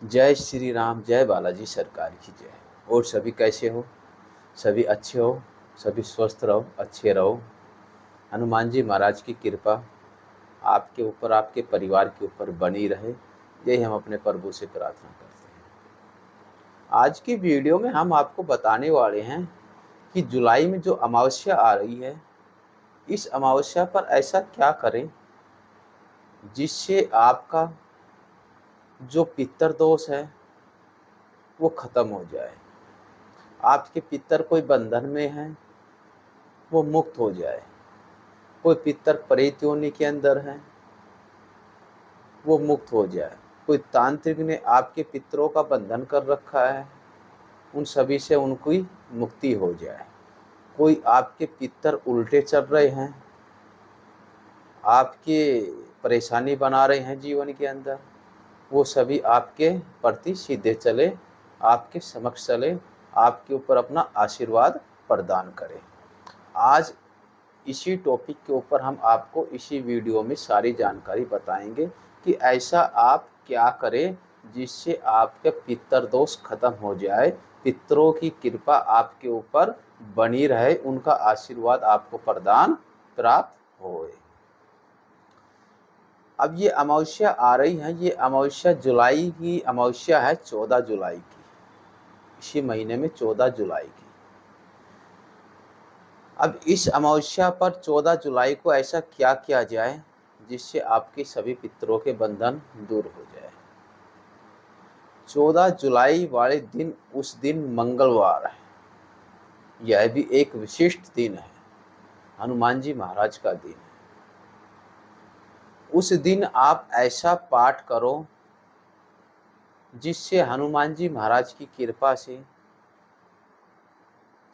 जय श्री राम, जय बालाजी सरकार की जय। और सभी कैसे हो? सभी अच्छे हो, सभी स्वस्थ रहो, अच्छे रहो। हनुमान जी महाराज की कृपा आपके ऊपर, आपके परिवार के ऊपर बनी रहे, यही हम अपने प्रभु से प्रार्थना करते हैं। आज की वीडियो में हम आपको बताने वाले हैं कि जुलाई में जो अमावस्या आ रही है, इस अमावस्या पर ऐसा क्या करें जिससे आपका जो पितर दोष है वो खत्म हो जाए, आपके पितर कोई बंधन में है वो मुक्त हो जाए, कोई पितर प्रेत योनि के अंदर है वो मुक्त हो जाए, कोई तांत्रिक ने आपके पितरों का बंधन कर रखा है उन सभी से उनकी मुक्ति हो जाए, कोई आपके पितर उल्टे चल रहे हैं, आपके परेशानी बना रहे हैं जीवन के अंदर, वो सभी आपके प्रति सीधे चले, आपके समक्ष चले, आपके ऊपर अपना आशीर्वाद प्रदान करें। आज इसी टॉपिक के ऊपर हम आपको इसी वीडियो में सारी जानकारी बताएंगे कि ऐसा आप क्या करें जिससे आपके पितर दोष खत्म हो जाए, पितरों की कृपा आपके ऊपर बनी रहे, उनका आशीर्वाद आपको प्रदान प्राप्त होए। अब ये अमावस्या आ रही है, ये अमावस्या जुलाई की अमावस्या है, 14 जुलाई की, इसी महीने में 14 जुलाई की। अब इस अमावस्या पर 14 जुलाई को ऐसा क्या किया जाए जिससे आपके सभी पितरों के बंधन दूर हो जाए। 14 जुलाई वाले दिन, उस दिन मंगलवार है, यह भी एक विशिष्ट दिन है, हनुमान जी महाराज का दिन है। उस दिन आप ऐसा पाठ करो जिससे हनुमान जी महाराज की कृपा से,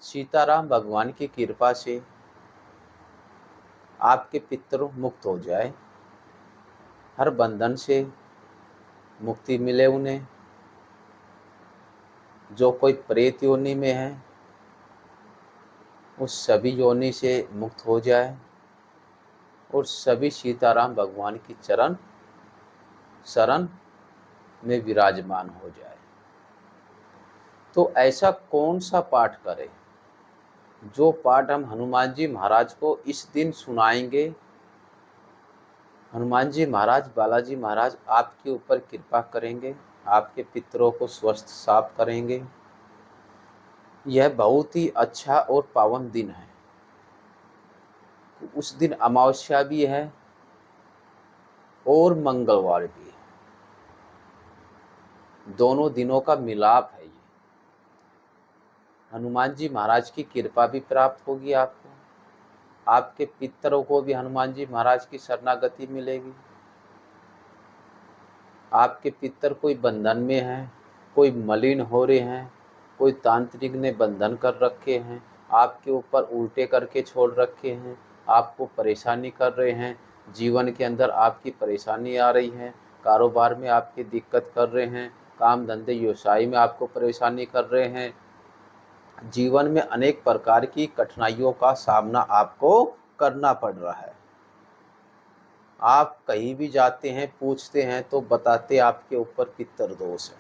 सीताराम भगवान की कृपा से आपके पितर मुक्त हो जाए, हर बंधन से मुक्ति मिले उन्हें। जो कोई प्रेत योनि में है उस सभी योनि से मुक्त हो जाए और सभी सीताराम भगवान की चरण शरण में विराजमान हो जाए। तो ऐसा कौन सा पाठ करें? जो पाठ हम हनुमान जी महाराज को इस दिन सुनाएंगे, हनुमान जी महाराज, बालाजी महाराज आपके ऊपर कृपा करेंगे, आपके पितरों को स्वस्थ साफ करेंगे। यह बहुत ही अच्छा और पावन दिन है। उस दिन अमावस्या भी है और मंगलवार भी है, दोनों दिनों का मिलाप है। ये हनुमान जी महाराज की कृपा भी प्राप्त होगी आपको, आपके पितरों को भी हनुमान जी महाराज की शरणागति मिलेगी। आपके पितर कोई बंधन में हैं, कोई मलिन हो रहे हैं, कोई तांत्रिक ने बंधन कर रखे हैं, आपके ऊपर उल्टे करके छोड़ रखे हैं, आपको परेशानी कर रहे हैं, जीवन के अंदर आपकी परेशानी आ रही है, कारोबार में आपकी दिक्कत कर रहे हैं, काम धंधे व्यवसाय में आपको परेशानी कर रहे हैं, जीवन में अनेक प्रकार की कठिनाइयों का सामना आपको करना पड़ रहा है। आप कहीं भी जाते हैं, पूछते हैं तो बताते आपके ऊपर पितर दोष है,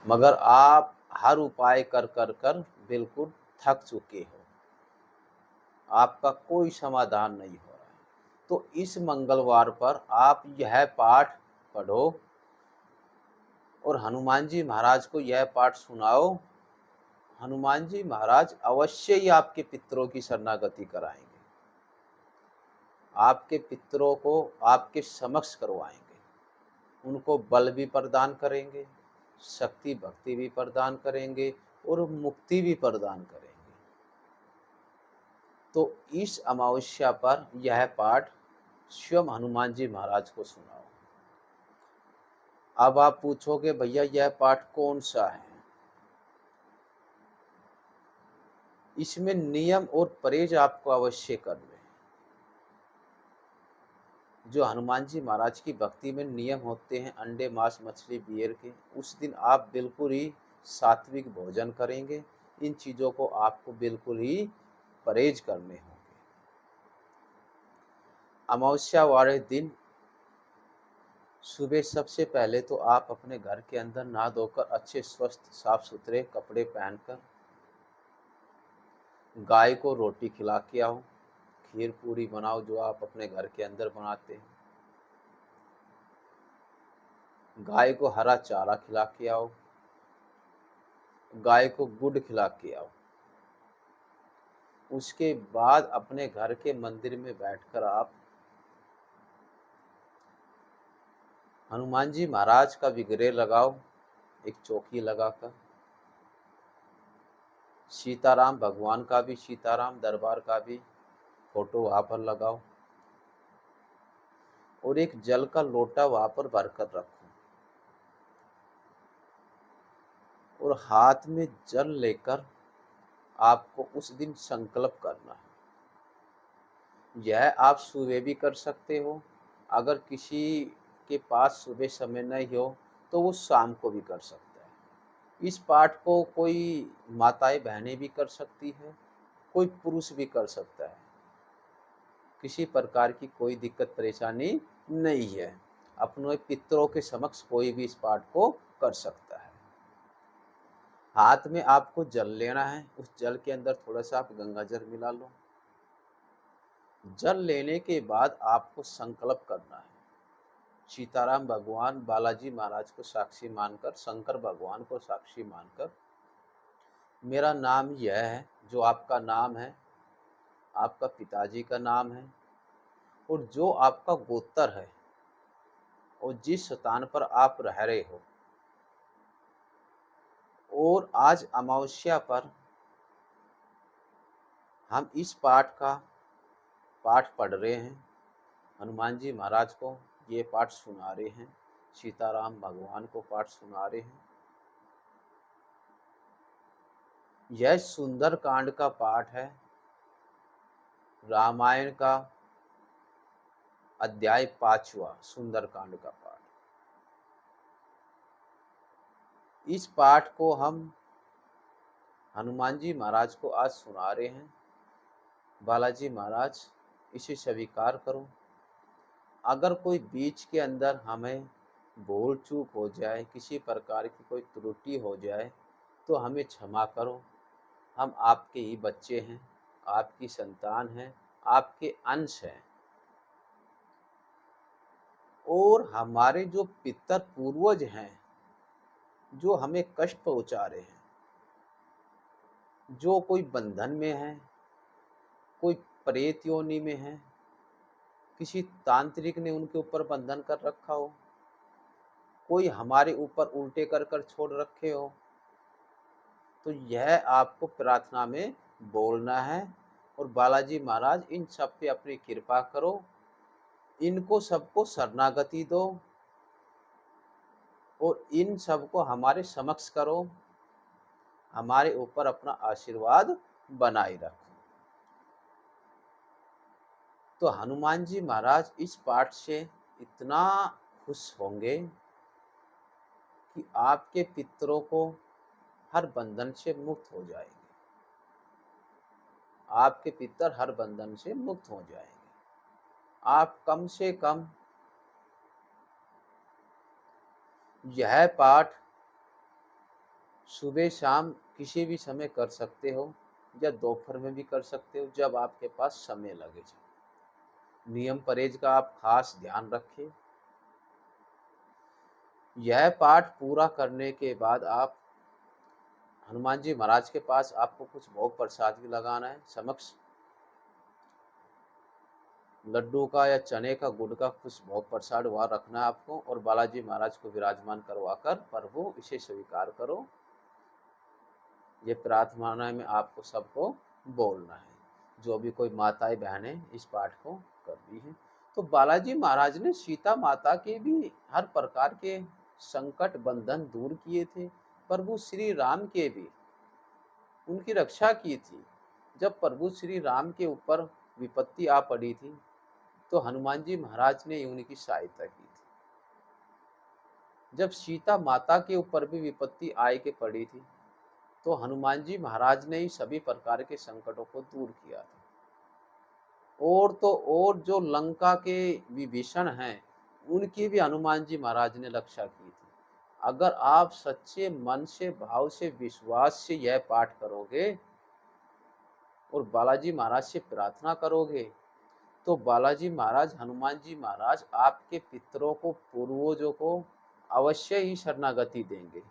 मगर आप हर उपाय कर कर कर बिल्कुल थक चुके हो, आपका कोई समाधान नहीं हो रहा है। तो इस मंगलवार पर आप यह पाठ पढ़ो और हनुमान जी महाराज को यह पाठ सुनाओ। हनुमान जी महाराज अवश्य ही आपके पितरों की शरणागति कराएंगे, आपके पितरों को आपके समक्ष करवाएंगे, उनको बल भी प्रदान करेंगे, शक्ति भक्ति भी प्रदान करेंगे और मुक्ति भी प्रदान करेंगे। तो इस अमावस्या पर यह पाठ स्वयं हनुमान जी महाराज को सुनाओ। अब आप पूछोगे भैया यह पाठ कौन सा है? इसमें नियम और परहेज आपको अवश्य करने। जो हनुमान जी महाराज की भक्ति में नियम होते हैं, अंडे मांस मछली बियर के, उस दिन आप बिल्कुल ही सात्विक भोजन करेंगे। इन चीज़ों को आपको बिल्कुल ही परहेज करने होंगे। अमावस्या वाले दिन सुबह सबसे पहले तो आप अपने घर के अंदर नहा धोकर अच्छे स्वस्थ साफ सुथरे कपड़े पहनकर गाय को रोटी खिला के आओ, खीर पूरी बनाओ जो आप अपने घर के अंदर बनाते हैं। गाय को हरा चारा खिला के आओ, गाय को गुड़ खिला के आओ। उसके बाद अपने घर के मंदिर में बैठकर आप हनुमान जी महाराज का विग्रह लगाओ, एक चौकी लगाकर। सीताराम भगवान का भी, सीताराम दरबार का भी फोटो वहां पर लगाओ और एक जल का लोटा वहां पर भरकर रखो और हाथ में जल लेकर आपको उस दिन संकल्प करना है। यह आप सुबह भी कर सकते हो, अगर किसी के पास सुबह समय नहीं हो तो वो शाम को भी कर सकता है। इस पाठ को कोई माताएं बहनें भी कर सकती है, कोई पुरुष भी कर सकता है। किसी प्रकार की कोई दिक्कत परेशानी नहीं है। अपने पितरों के समक्ष कोई भी इस पाठ को कर सकता है। हाथ में आपको जल लेना है, उस जल के अंदर थोड़ा सा आप गंगा जल मिला लो। जल लेने के बाद आपको संकल्प करना है। सीताराम भगवान, बालाजी महाराज को साक्षी मानकर, शंकर भगवान को साक्षी मानकर, मेरा नाम यह है, जो आपका नाम है, आपका पिताजी का नाम है और जो आपका गोत्र है और जिस स्थान पर आप रह रहे हो, और आज अमावस्या पर हम इस पाठ पढ़ रहे हैं। हनुमान जी महाराज को ये पाठ सुना रहे हैं, सीताराम भगवान को पाठ सुना रहे हैं। यह सुंदर कांड का पाठ है, रामायण का अध्याय 5वां सुंदर कांड का पाठ। इस पाठ को हम हनुमान जी महाराज को आज सुना रहे हैं। बालाजी महाराज, इसे स्वीकार करो। अगर कोई बीच के अंदर हमें भूल चूक हो जाए, किसी प्रकार की कोई त्रुटि हो जाए तो हमें क्षमा करो। हम आपके ही बच्चे हैं, आपकी संतान हैं, आपके अंश हैं। और हमारे जो पितर पूर्वज हैं, जो हमें कष्ट पहुंचा रहे हैं, जो कोई बंधन में है, कोई प्रेत योनि में है, किसी तांत्रिक ने उनके ऊपर बंधन कर रखा हो, कोई हमारे ऊपर उल्टे कर कर छोड़ रखे हो, तो यह आपको प्रार्थना में बोलना है। और बालाजी महाराज, इन सब पे अपनी कृपा करो, इनको सबको शरणागति दो और इन सबको हमारे समक्ष करो, हमारे ऊपर अपना आशीर्वाद बनाए रखो। तो हनुमान जी महाराज इस पाठ से इतना खुश होंगे कि आपके पितरों को हर बंधन से मुक्त हो जाएंगे। आपके पितर हर बंधन से मुक्त हो जाएंगे। आप कम से कम यह पाठ सुबह शाम किसी भी समय कर सकते हो, या दोपहर में भी कर सकते हो, जब आपके पास समय लगे। नियम परहेज का आप खास ध्यान रखें। यह पाठ पूरा करने के बाद आप हनुमान जी महाराज के पास आपको कुछ भोग प्रसाद भी लगाना है। समक्ष लड्डू का या चने का, गुड़ का कुछ भोग प्रसाद वहाँ रखना है आपको, और बालाजी महाराज को विराजमान करवाकर, प्रभु इसे स्वीकार करो, ये प्रार्थना में आपको सबको बोलना है। जो भी कोई माताएं बहनें इस पाठ को कर रही है, तो बालाजी महाराज ने सीता माता के भी हर प्रकार के संकट बंधन दूर किए थे। प्रभु श्री राम के भी उनकी रक्षा की थी। जब प्रभु श्री राम के ऊपर विपत्ति आ पड़ी थी तो हनुमान जी महाराज ने उनकी सहायता की थी। जब सीता माता के ऊपर भी विपत्ति आए के पड़ी थी तो हनुमान जी महाराज ने ही सभी प्रकार के संकटों को दूर किया था। और तो और जो लंका के विभीषण हैं, उनकी भी हनुमान जी महाराज ने रक्षा की थी। अगर आप सच्चे मन से, भाव से, विश्वास से यह पाठ करोगे और बालाजी महाराज से प्रार्थना करोगे, तो बालाजी महाराज, हनुमान जी महाराज आपके पितरों को, पूर्वजों को अवश्य ही शरणागति देंगे,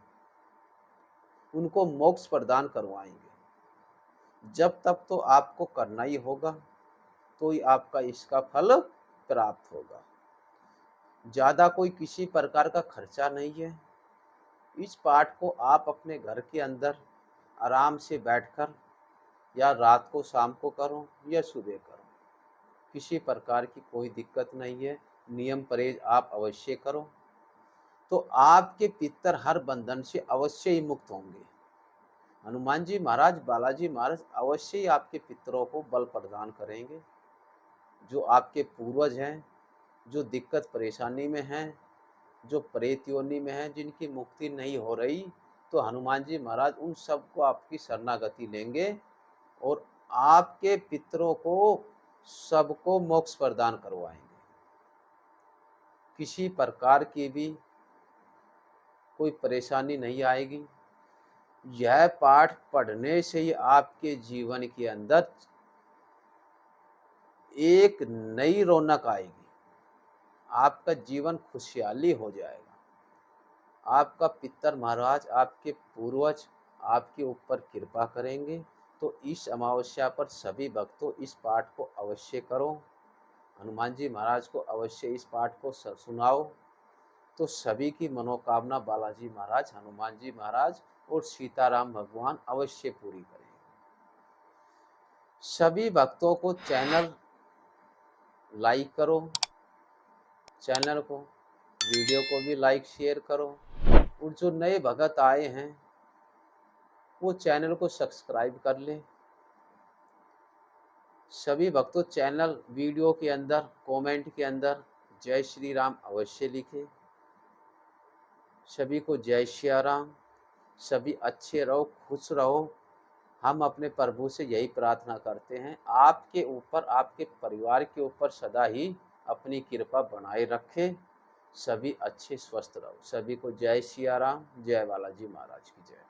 उनको मोक्ष प्रदान करवाएंगे। जब तक तो आपको करना ही होगा, तो ही आपका इसका फल प्राप्त होगा। ज़्यादा कोई किसी प्रकार का खर्चा नहीं है। इस पाठ को आप अपने घर के अंदर आराम से बैठकर, या रात को, शाम को करो या सुबह करो, किसी प्रकार की कोई दिक्कत नहीं है। नियम परहेज आप अवश्य करो, तो आपके पितर हर बंधन से अवश्य ही मुक्त होंगे। हनुमान जी महाराज, बालाजी महाराज अवश्य ही आपके पितरों को बल प्रदान करेंगे। जो आपके पूर्वज हैं, जो दिक्कत परेशानी में हैं, जो प्रेत योनि में हैं, जिनकी मुक्ति नहीं हो रही, तो हनुमान जी महाराज उन सबको आपकी शरणागति लेंगे और आपके पितरों को सबको मोक्ष प्रदान करवाएंगे। किसी प्रकार की भी कोई परेशानी नहीं आएगी। यह पाठ पढ़ने से ही आपके जीवन के अंदर एक नई रौनक आएगी। आपका जीवन खुशहाली हो जाएगा। आपका पितर महाराज, आपके पूर्वज आपके ऊपर कृपा करेंगे। तो इस अमावस्या पर सभी भक्तों इस पाठ को अवश्य करो। हनुमान जी महाराज को अवश्य इस पाठ को सुनाओ, तो सभी की मनोकामना बालाजी महाराज, हनुमान जी महाराज और सीताराम भगवान अवश्य पूरी करेंगे। सभी भक्तों को चैनल लाइक करो, चैनल को, वीडियो को भी लाइक शेयर करो, और जो नए भगत आए हैं वो चैनल को सब्सक्राइब कर लें। सभी भक्तों चैनल वीडियो के अंदर कमेंट के अंदर जय श्री राम अवश्य लिखें। सभी को जय सिया राम। सभी अच्छे रहो, खुश रहो। हम अपने प्रभु से यही प्रार्थना करते हैं, आपके ऊपर, आपके परिवार के ऊपर सदा ही अपनी कृपा बनाए रखें। सभी अच्छे स्वस्थ रहो। सभी को जय सिया राम। जय बालाजी महाराज की जय।